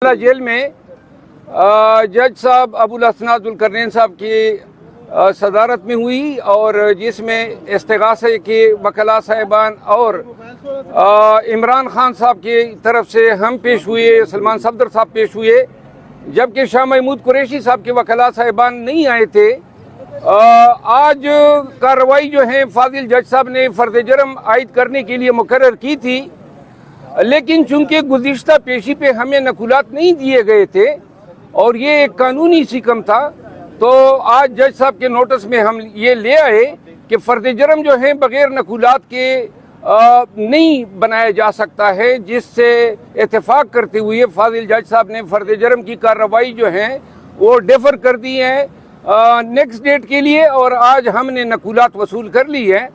Jail में जज साहब अबुल हसन जुल्करनैन साहब की सदारत में हुई और जिसमें इस्तिगासे के वकला साहिबान और इमरान खान साहब की तरफ से हम पेश हुए, सलमान सफदर साहब पेश हुए, जबकि शाह महमूद कुरैशी साहब के वकला साहिबान नहीं आए थे। आज कार्रवाई जो है फाजिल जज साहब ने फर्द जर्म आयद करने के लिए मुकर्रर की थी, लेकिन चूंकि गुज़िश्ता पेशी पे हमें नकुलात नहीं दिए गए थे और ये एक कानूनी सिकम था, तो आज जज साहब के नोटिस में हम ये ले आए कि फर्द जर्म जो है बग़ैर नकुलात के नहीं बनाया जा सकता है, जिससे इत्तेफाक करते हुए फाजिल जज साहब ने फर्द जर्म की कार्रवाई जो है वो डेफर कर दी है नेक्स्ट डेट के लिए, और आज हमने नकुलात वसूल कर ली है।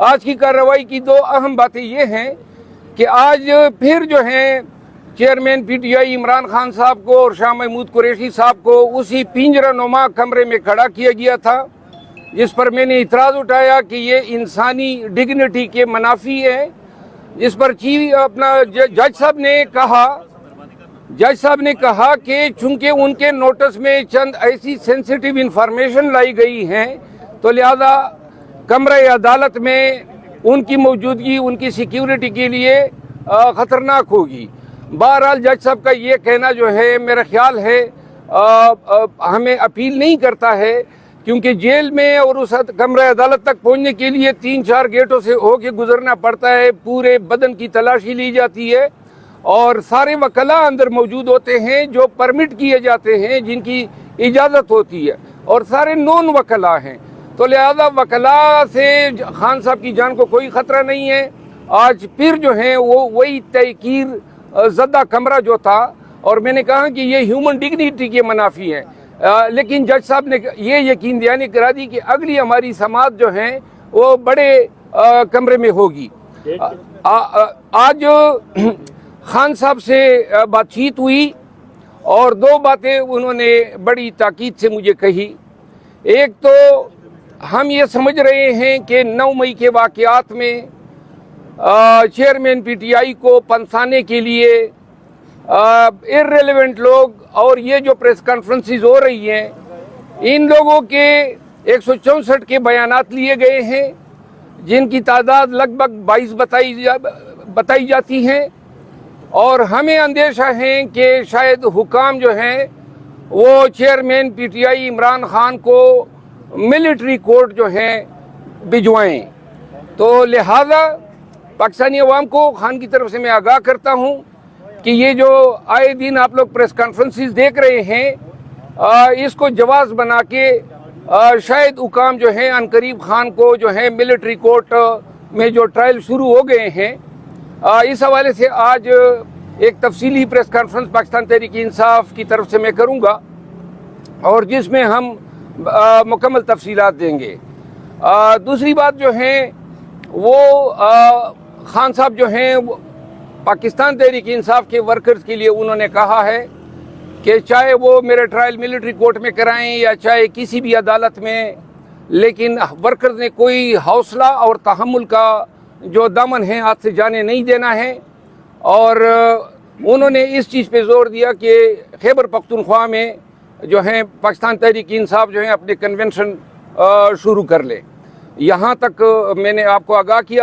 आज की कार्रवाई की दो अहम बातें ये हैं कि आज फिर जो है चेयरमैन पीटीआई इमरान खान साहब को और शाह महमूद कुरैशी साहब को उसी पिंजरा नुमा कमरे में खड़ा किया गया था, जिस पर मैंने इतराज़ उठाया कि ये इंसानी डिग्निटी के मुनाफी है। जिस पर जज साहब ने कहा कि चूंकि उनके नोटिस में चंद ऐसी सेंसिटिव इंफॉर्मेशन लाई गई हैं, तो लिहाजा कमरे अदालत में उनकी मौजूदगी उनकी सिक्योरिटी के लिए ख़तरनाक होगी। बहरहाल जज साहब का ये कहना जो है मेरा ख्याल है हमें अपील नहीं करता है, क्योंकि जेल में और उस कमरे अदालत तक पहुंचने के लिए 3-4 गेटों से होके गुजरना पड़ता है, पूरे बदन की तलाशी ली जाती है और सारे वकला अंदर मौजूद होते हैं जो परमिट किए जाते हैं, जिनकी इजाज़त होती है, और सारे नॉन वकला हैं। तो लिहाजा वकला से खान साहब की जान को कोई ख़तरा नहीं है। आज फिर जो है वो वही तहकीर ज़दा कमरा जो था, और मैंने कहा कि ये ह्यूमन डिग्निटी के मुनाफी है, लेकिन जज साहब ने ये यकीन दहानी करा दी कि अगली हमारी समाअत जो है वो बड़े कमरे में होगी। आज खान साहब से बातचीत हुई और दो बातें उन्होंने बड़ी ताकीद से मुझे कही। एक तो हम ये समझ रहे हैं कि 9 मई के वाक़यात में चेयरमैन पीटीआई को पंसाने के लिए इर्रेलेवेंट लोग और ये जो प्रेस कॉन्फ्रेंसेस हो रही हैं, इन लोगों के 164 के बयानात लिए गए हैं, जिनकी तादाद लगभग 22 बताई जाती हैं, और हमें अंदेशा है कि शायद हुकाम जो हैं वो चेयरमैन पीटीआई इमरान खान को मिलिट्री कोर्ट जो है भिजवाएं। तो लिहाजा पाकिस्तानी अवाम को खान की तरफ से मैं आगाह करता हूं कि ये जो आए दिन आप लोग प्रेस कॉन्फ्रेंसेस देख रहे हैं, इसको जवाज़ बना के शायद हुकाम जो है अनकरीब खान को जो है मिलिट्री कोर्ट में जो ट्रायल शुरू हो गए हैं, इस हवाले से आज एक तफसीली प्रेस कॉन्फ्रेंस पाकिस्तान तहरीक इंसाफ की तरफ से मैं करूँगा, और जिसमें हम मुकम्मल तफसीलात देंगे। दूसरी बात जो है वो खान साहब जो हैं पाकिस्तान तहरीक इंसाफ के वर्कर्स के लिए उन्होंने कहा है कि चाहे वो मेरे ट्रायल मिलिट्री कोर्ट में कराएं या चाहे किसी भी अदालत में, लेकिन वर्कर्स ने कोई हौसला और तहम्मुल का जो दामन है हाथ से जाने नहीं देना है। और उन्होंने इस चीज़ पे जोर दिया कि खैबर पख्तूनख्वा में जो है पाकिस्तान तहरीक इंसाफ जो है अपने कन्वेंशन शुरू कर ले। यहाँ तक मैंने आपको आगाह किया।